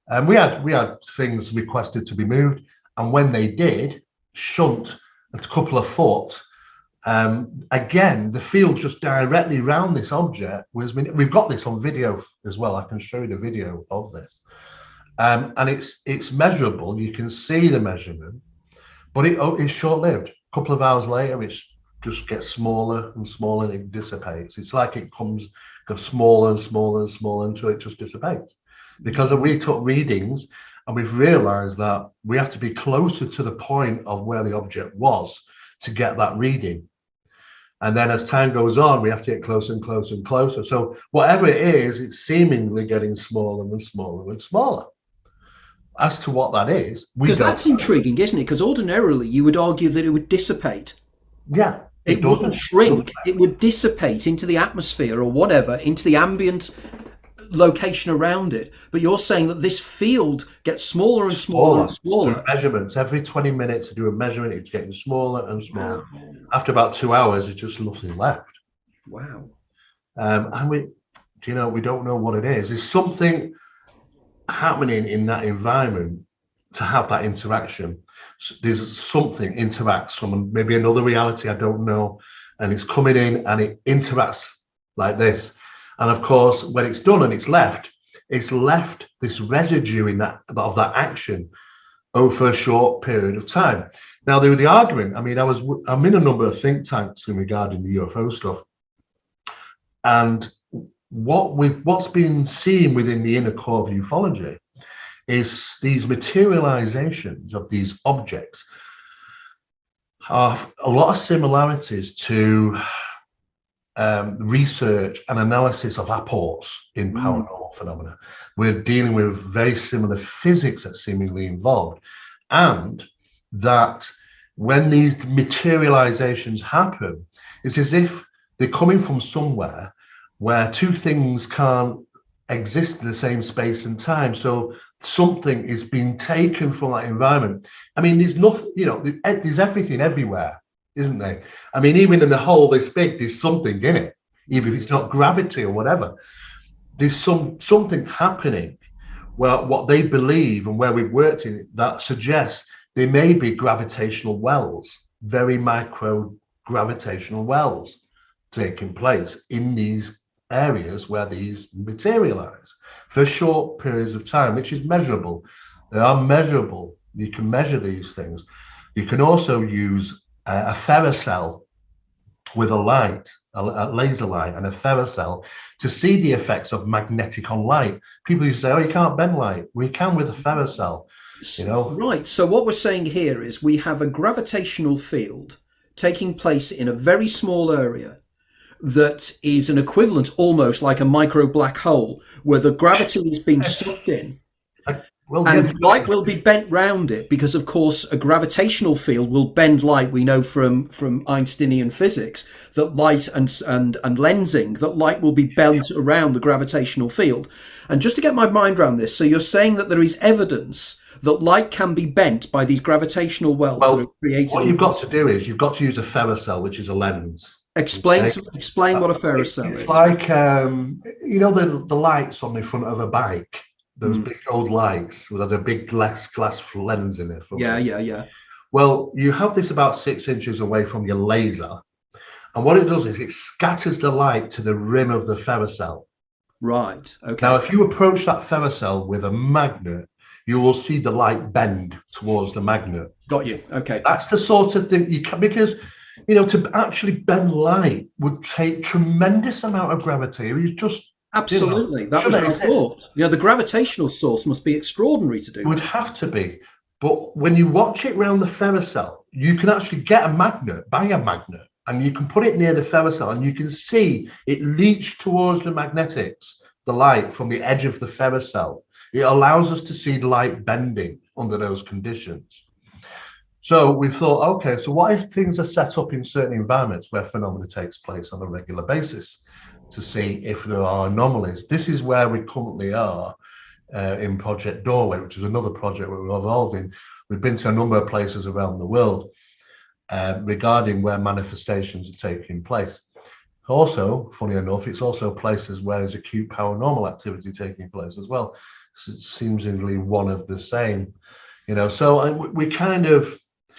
And we had things requested to be moved, and when they did, shunt a couple of foot. Again, the field just directly around this object we've got this on video as well. I can show you the video of this, and it's measurable. You can see the measurement, but it's short-lived. A couple of hours later, it just gets smaller and smaller, and it dissipates. It's like it goes smaller and smaller and smaller until it just dissipates. Because we took readings, and we've realized that we have to be closer to the point of where the object was to get that reading. And then as time goes on, we have to get closer and closer and closer. So whatever it is, it's seemingly getting smaller and smaller and smaller. As to what that is, because that's intriguing, isn't it? Because ordinarily you would argue that it would dissipate. Yeah. It wouldn't shrink. It would dissipate into the atmosphere or whatever, into the ambient location around it. But you're saying that this field gets smaller and smaller and smaller. Measurements every 20 minutes to do a measurement, it's getting smaller and smaller. Wow. After about 2 hours, it's just nothing left. Wow. And we don't know what it is. There's something happening in that environment to have that interaction. There's something interacts from maybe another reality, I don't know, and it's coming in and it interacts like this. And of course, when it's done and it's left this residue of that action over a short period of time. Now, there was the argument. I mean, I'm in a number of think tanks regarding the UFO stuff, and what's been seen within the inner core of ufology is these materializations of these objects have a lot of similarities to research and analysis of apports in paranormal phenomena. We're dealing with very similar physics that's seemingly involved, and that when these materializations happen, it's as if they're coming from somewhere where two things can't exist in the same space and time. So something is being taken from that environment. I mean, there's nothing, there's everything everywhere, isn't there? I mean, even in the hole this big, there's something in it, even if it's not gravity or whatever. There's something happening where what they believe and where we've worked in it that suggests there may be gravitational wells, very micro gravitational wells taking place in these areas where these materialize for short periods of time, which is measurable. They are measurable. You can measure these things. You can also use a ferrocell with a light, a laser light and a ferrocell to see the effects of magnetic on light. People used to say, oh, you can't bend light. We can with a ferrocell, Right. So what we're saying here is we have a gravitational field taking place in a very small area that is an equivalent, almost like a micro black hole, where the gravity is being sucked in. And light will be bent round it because, of course, a gravitational field will bend light. We know from Einsteinian physics that light and lensing, that light will be bent around the gravitational field. And just to get my mind around this, so you're saying that there is evidence that light can be bent by these gravitational wells that are created. What you've got to do is you've got to use a ferrocell, which is a lens. Explain what a ferrocell is. It's like the lights on the front of a bike. Those big old lights with a big glass lens in it. Yeah. Well, you have this about 6 inches away from your laser, and what it does is it scatters the light to the rim of the ferrocell. Right. Okay. Now, if you approach that ferrocell with a magnet, you will see the light bend towards the magnet. Got you. Okay. That's the sort of thing you can, because to actually bend light would take tremendous amount of gravity. It's just absolutely that was what I thought. The gravitational source must be extraordinary to do. It would have to be, but when you watch it around the ferrocell, you can actually buy a magnet, and you can put it near the ferrocell, and you can see it leach towards the magnetics, the light from the edge of the ferrocell. It allows us to see the light bending under those conditions. So we thought, okay, so what if things are set up in certain environments where phenomena takes place on a regular basis to see if there are anomalies? This is where we currently are in Project Doorway, which is another project we're involved in. We've been to a number of places around the world regarding where manifestations are taking place. Also, funny enough, it's also places where there's acute paranormal activity taking place as well. So it's seemingly one of the same, so we kind of.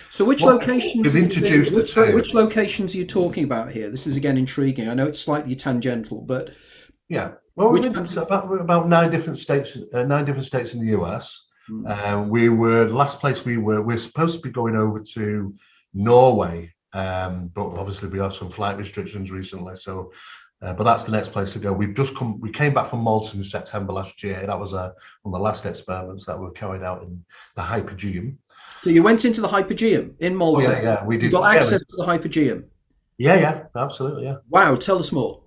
So which locations? Which locations are you talking about here? This is again intriguing. I know it's slightly tangential, but yeah. Well, we've been to about 9 different states. 9 different states in the US. The last place we're supposed to be going over to Norway, but obviously we have some flight restrictions recently. So, but that's the next place to go. We came back from Malta in September last year. That was one of the last experiments that were carried out in the Hypogeum. So you went into the Hypogeum in Malta. Oh, yeah, we did. You got access to the Hypogeum. Yeah, absolutely, yeah. Wow, tell us more.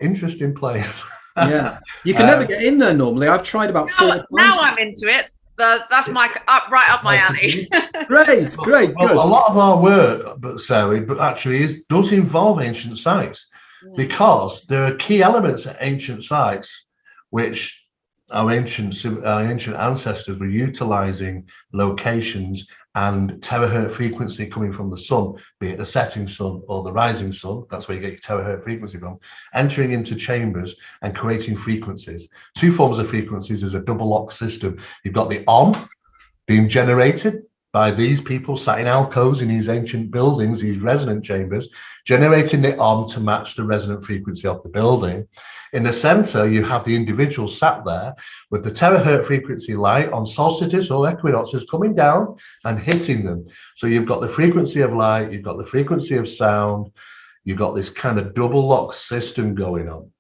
Interesting place. Yeah, you can never get in there normally. I've tried about 4 times. Now I'm into it. That's right up my alley. Great, well, good. A lot of our work, Sarah, actually does involve ancient sites, because there are key elements at ancient sites which our ancient ancestors were utilizing locations and terahertz frequency coming from the sun, be it the setting sun or the rising sun. That's where you get your terahertz frequency from, entering into chambers and creating frequencies. 2 forms of frequencies is a double lock system. You've got the Om being generated by these people sat in alcoves in these ancient buildings, these resonant chambers, generating the Om to match the resonant frequency of the building. In the center, you have the individual sat there with the terahertz frequency light on solstices or equinoxes coming down and hitting them. So you've got the frequency of light, you've got the frequency of sound, you've got this kind of double lock system going on.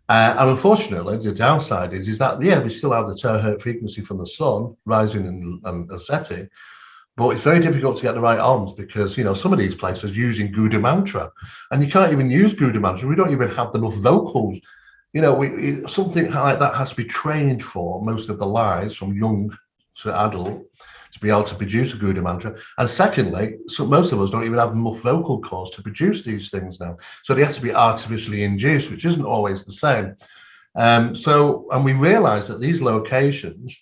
And unfortunately, the downside is that, we still have the terahertz frequency from the sun rising and setting, but it's very difficult to get the right arms because, some of these places using Gouda Mantra, and you can't even use Gouda Mantra. We don't even have enough vocals. Something like that has to be trained for most of the lives from young to adult to be able to produce a Gouda Mantra. And secondly, most of us don't even have enough vocal cords to produce these things now. So they have to be artificially induced, which isn't always the same. And we realize that these locations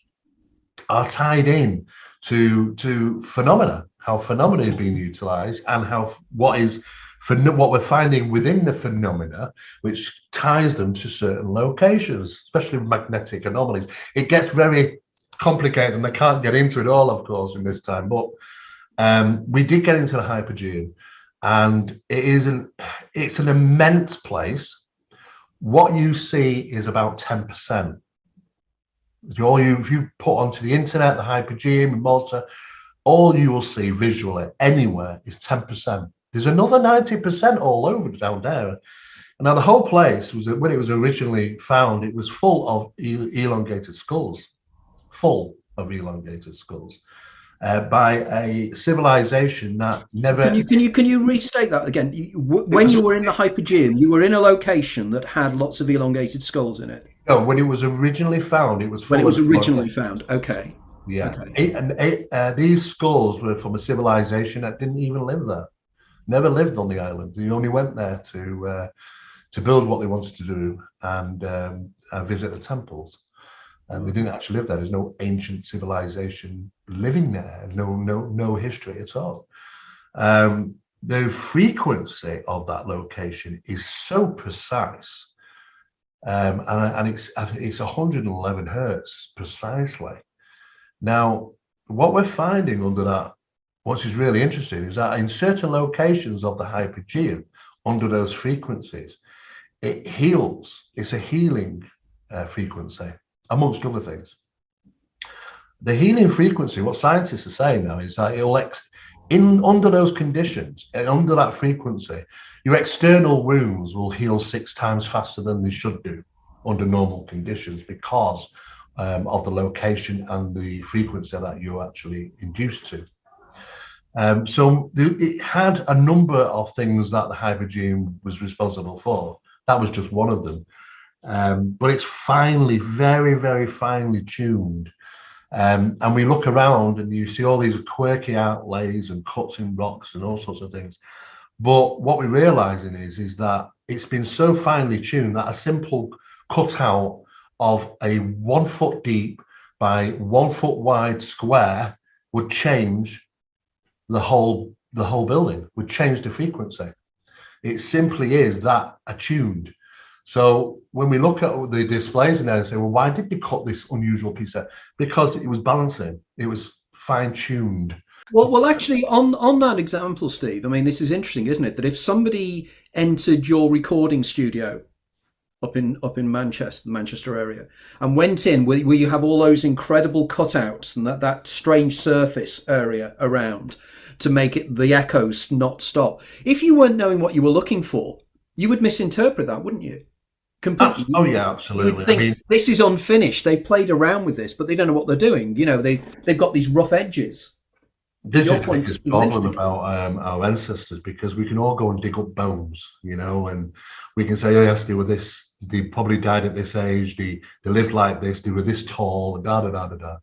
are tied in to phenomena, how phenomena is being utilized, and what we're finding within the phenomena, which ties them to certain locations, especially magnetic anomalies. It gets very complicated, and I can't get into it all, of course, in this time. But we did get into the Hypogeum, and it's an immense place. What you see is about 10%. If you put onto the internet the Hypogeum in Malta, all you will see visually anywhere is 10%. There's another 90% all over down there. Now the whole place was, when it was originally found, it was full of elongated skulls, by a civilization that never. Can you restate that again? When you were in the Hypogeum, you were in a location that had lots of elongated skulls in it. No, when it was originally found, it was full. When it was originally found, okay. Yeah, okay. These skulls were from a civilization that didn't even live there, never lived on the island. They only went there to build what they wanted to do and visit the temples. And they didn't actually live there. There's no ancient civilization living there. No history at all. The frequency of that location is so precise. And it's 111 hertz precisely. Now, what we're finding under that, what is really interesting, is that in certain locations of the Hypogeum, under those frequencies, it heals. It's a healing frequency, amongst other things. The healing frequency, what scientists are saying now, is that under those conditions and under that frequency, your external wounds will heal 6 times faster than they should do under normal conditions because of the location and the frequency that you're actually induced to. So it had a number of things that the Hypogeum was responsible for. That was just one of them. But it's finely, very, very finely tuned. And we look around and you see all these quirky outlays and cuts in rocks and all sorts of things. But what we're realizing is that it's been so finely tuned that a simple cutout of a 1 foot deep by 1 foot wide square would change the whole building, would change the frequency. It simply is that attuned. So when we look at the displays in there and say, well, why did they cut this unusual piece out? Because it was balancing. It was fine-tuned. Well, actually, on that example, Steve, I mean, this is interesting, isn't it? That if somebody entered your recording studio up in Manchester, the Manchester area, and went in where you have all those incredible cutouts and that strange surface area around to make it the echoes not stop. If you weren't knowing what you were looking for, you would misinterpret that, wouldn't you? Completely. Oh yeah, absolutely. You would think, this is unfinished. They played around with this, but they don't know what they're doing. They've got these rough edges. This is the biggest problem about our ancestors, because we can all go and dig up bones, and we can say, oh yes, they were this, they probably died at this age, they lived like this, they were this tall, and da da da da da.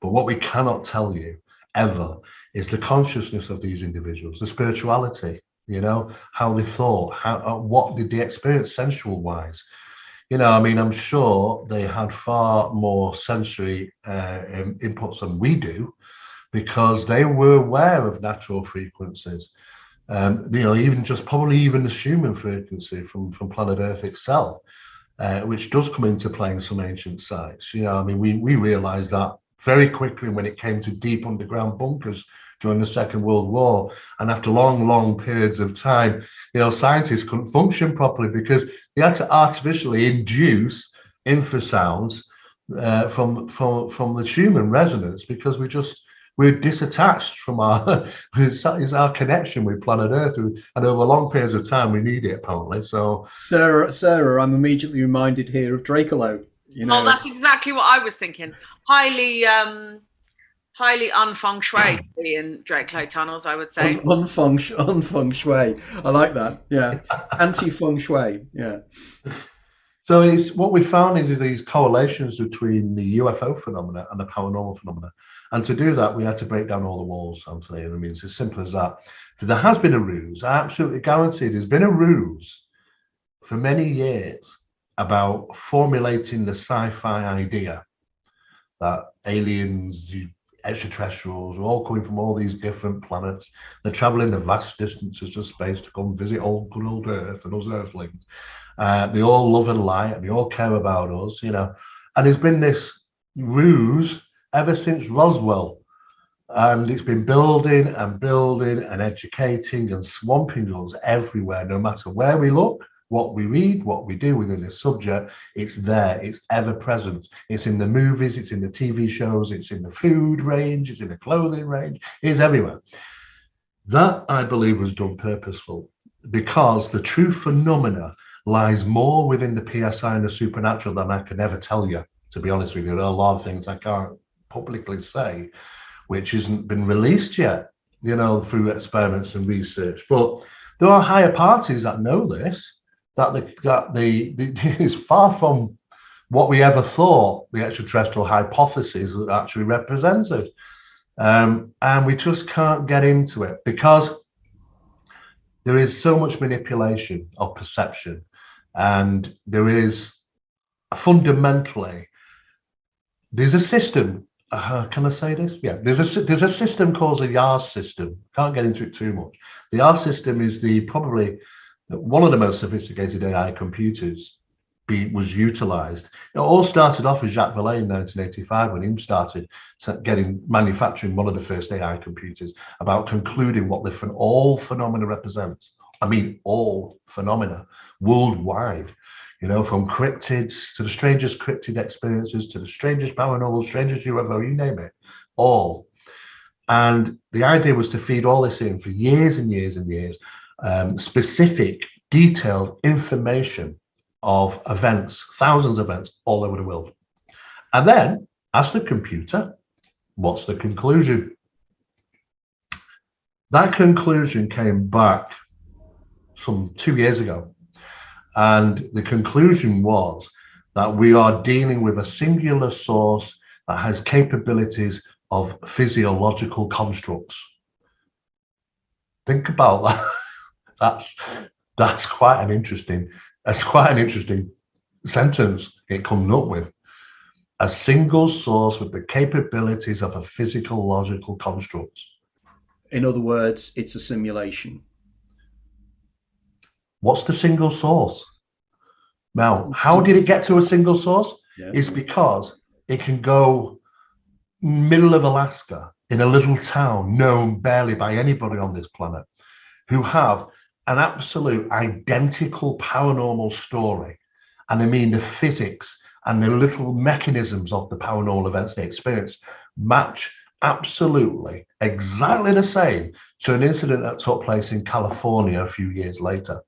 But what we cannot tell you ever is the consciousness of these individuals, the spirituality, how they thought, what did they experience sensual wise. I'm sure they had far more sensory inputs than we do, because they were aware of natural frequencies. Even the Schumann frequency from planet Earth itself, which does come into play in some ancient sites. We realized that very quickly when it came to deep underground bunkers during the Second World War. And after long periods of time, scientists couldn't function properly because they had to artificially induce infrasounds from the Schumann resonance, because we're disattached from our connection with planet Earth, and over long periods of time we need it apparently. So, Sarah, I'm immediately reminded here of Dracula. Oh, that's exactly what I was thinking. highly unfeng shui to be in Drakelow tunnels, I would say. Unfeng shui. I like that. Yeah. Anti feng shui. Yeah. So it's what we found is these correlations between the UFO phenomena and the paranormal phenomena. And to do that, we had to break down all the walls, Anthony. I mean, it's as simple as that. If there has been a ruse, I absolutely guarantee there's been a ruse for many years about formulating the sci-fi idea that aliens, extraterrestrials are all coming from all these different planets. They're traveling the vast distances of space to come visit good old Earth and us Earthlings. They all love and light, and they all care about us, you know. And there's been this ruse ever since Roswell, and it's been building and educating and swamping us everywhere, no matter where we look, what we read, what we do within this subject. It's there, it's ever present. It's in the movies, it's in the TV shows, it's in the food range, it's in the clothing range, it's everywhere. That, I believe, was done purposeful, because the true phenomena lies more within the PSI and the supernatural than I can ever tell you, to be honest with you. There are a lot of things I can't publicly say, which hasn't been released yet, you know, through experiments and research. But there are higher parties that know this, that is far from what we ever thought the extraterrestrial hypothesis actually represented. And we just can't get into it because there is so much manipulation of perception, and there is fundamentally, there's a system. Can I say this? Yeah, there's a system called the YARS system. Can't get into it too much. The YARS system is probably one of the most sophisticated AI computers was utilized. It all started off with Jacques Vallée in 1985 when he started manufacturing one of the first AI computers, about concluding what all phenomena represents. I mean, all phenomena worldwide. You know, from cryptids to the strangest cryptid experiences to the strangest paranormal, strangest UFO, you name it, all. And the idea was to feed all this in for years and years and years, specific, detailed information of events, thousands of events all over the world. And then ask the computer, what's the conclusion? That conclusion came back some 2 years ago. And the conclusion was that we are dealing with a singular source that has capabilities of physiological constructs. Think about that. That's quite an interesting sentence it comes up with. A single source with the capabilities of a physiological construct. In other words, it's a simulation. What's the single source? Now, how did it get to a single source? Yeah. It's because it can go middle of Alaska in a little town known barely by anybody on this planet, who have an absolute identical paranormal story. And I mean, the physics and the little mechanisms of the paranormal events they experience match absolutely exactly the same to an incident that took place in California a few years later.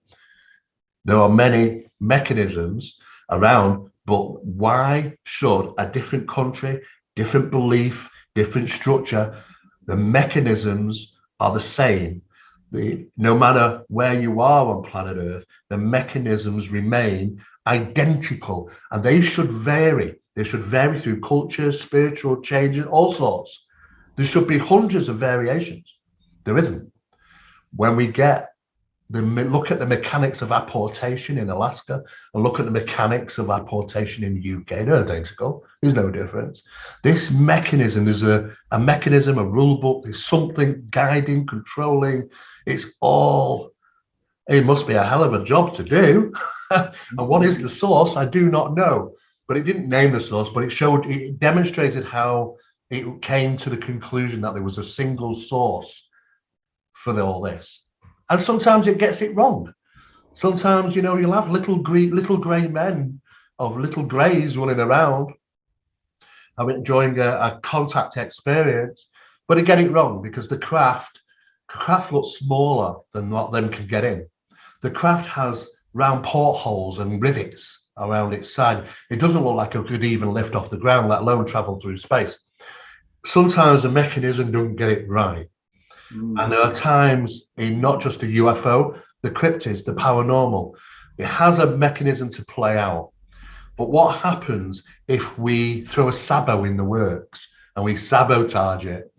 There are many mechanisms around, but why should a different country, different belief, different structure, the mechanisms are the same? No matter where you are on planet Earth, the mechanisms remain identical, and they should vary. They should vary through culture, spiritual changes, all sorts. There should be hundreds of variations. There isn't. When we look at the mechanics of apportation in Alaska and look at the mechanics of apportation in the UK, they're identical. There's no difference. This mechanism, there's a mechanism, a rule book, there's something guiding, controlling. It must be a hell of a job to do. And what is the source? I do not know. But it didn't name the source, but it demonstrated how it came to the conclusion that there was a single source for all this. And sometimes it gets it wrong. Sometimes, you know, you'll have little grey men of little greys running around, enjoying a contact experience, but they get it wrong because the craft looks smaller than what them can get in. The craft has round portholes and rivets around its side. It doesn't look like it could even lift off the ground, let alone travel through space. sometimes the mechanism doesn't get it right. And there are times in not just the UFO, the cryptids, the paranormal, it has a mechanism to play out. But what happens if we throw a sabo in the works and we sabotage it,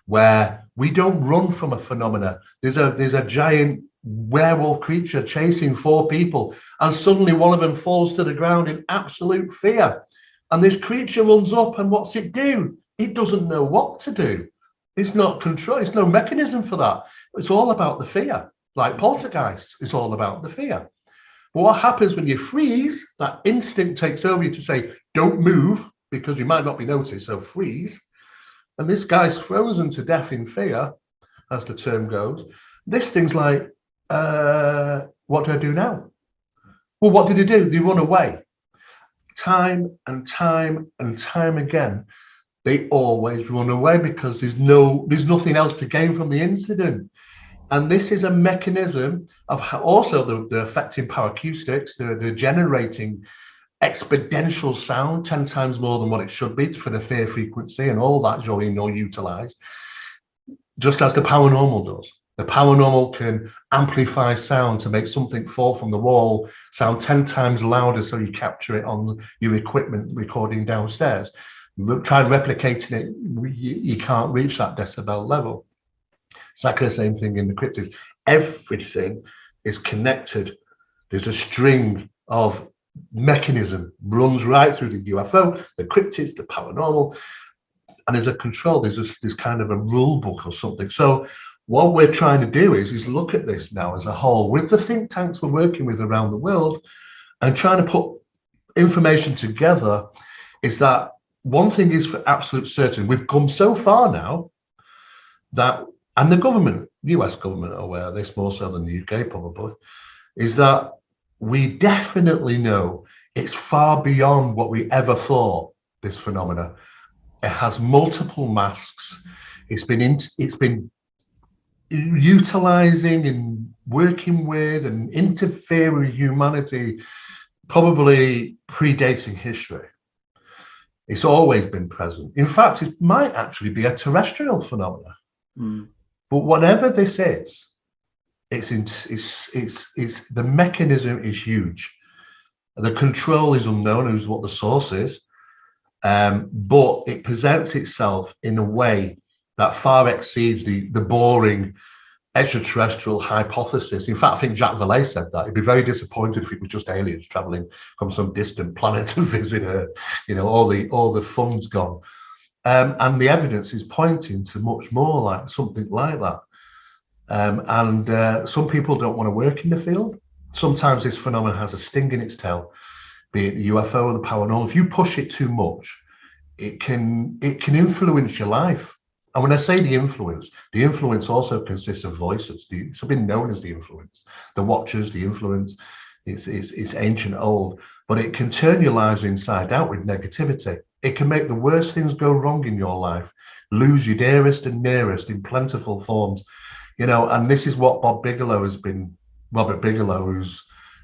where we don't run from a phenomena? There's a giant werewolf creature chasing 4 people, and suddenly one of them falls to the ground in absolute fear. And this creature runs up, and what's it do? It doesn't know what to do. It's not control. It's no mechanism for that. It's all about the fear. Like poltergeists, it's all about the fear. But what happens when you freeze? That instinct takes over you to say, don't move, because you might not be noticed, so freeze. And this guy's frozen to death in fear, as the term goes. This thing's like, what do I do now? Well, what did he do? They run away. Time and time and time again, they always run away because there's nothing else to gain from the incident. And this is a mechanism of how also the affecting paracoustics, they're generating exponential sound 10 times more than what it should be for the fear frequency, and all that's being all utilized, just as the paranormal does. The paranormal can amplify sound to make something fall from the wall sound 10 times louder, so you capture it on your equipment recording downstairs. Try replicating it, you can't reach that decibel level. Exactly the same thing in the cryptids. Everything is connected. There's a string of mechanism runs right through the UFO, the cryptids, the paranormal, and there's a control. There's this kind of a rule book or something. So what we're trying to do is look at this now as a whole with the think tanks we're working with around the world, and trying to put information together. Is that one thing is for absolute certain? We've come so far now that, and the government, US government are aware of this more so than the UK probably, is that we definitely know it's far beyond what we ever thought, this phenomena. It has multiple masks. It's been utilizing and working with and interfering with humanity, probably predating history. It's always been present. In fact, it might actually be a terrestrial phenomena. But whatever this is, it's the mechanism is huge. The control is unknown, who's what the source is, but it presents itself in a way that far exceeds the boring extraterrestrial hypothesis. In fact, I think Jacques Vallée said that he'd be very disappointed if it was just aliens traveling from some distant planet to visit Earth. You know, all the fun's gone. And the evidence is pointing to much more like something like that. And some people don't want to work in the field. Sometimes this phenomenon has a sting in its tail, be it the UFO or the paranormal. If you push it too much, it can influence your life. And when I say the influence also consists of voices. It's been known as the influence. The watchers, the influence, it's ancient, old, but it can turn your lives inside out with negativity. It can make the worst things go wrong in your life, lose your dearest and nearest in plentiful forms. You know, and this is what Robert Bigelow, who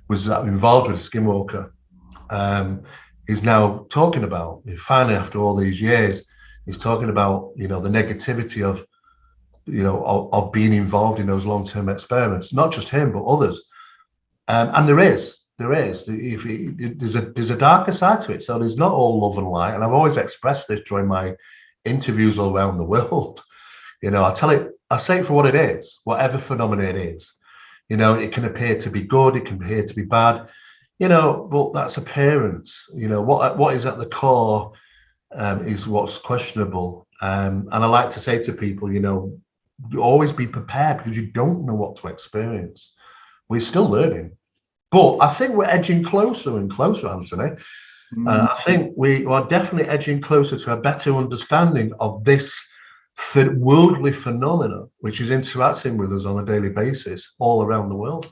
was involved with Skinwalker, is now talking about. Finally, after all these years, he's talking about, you know, the negativity of, you know, of being involved in those long-term experiments. Not just him, but others. And there is. There's a darker side to it. So there's not all love and light. And I've always expressed this during my interviews all around the world. You know, I say it for what it is, whatever phenomenon it is. You know, it can appear to be good, it can appear to be bad, you know, but that's appearance. You know, what is at the core is what's questionable. And I like to say to people, you know, always be prepared, because you don't know what to experience. We're still learning. But I think we're edging closer and closer, Anthony. I think we are definitely edging closer to a better understanding of this worldly phenomena, which is interacting with us on a daily basis all around the world.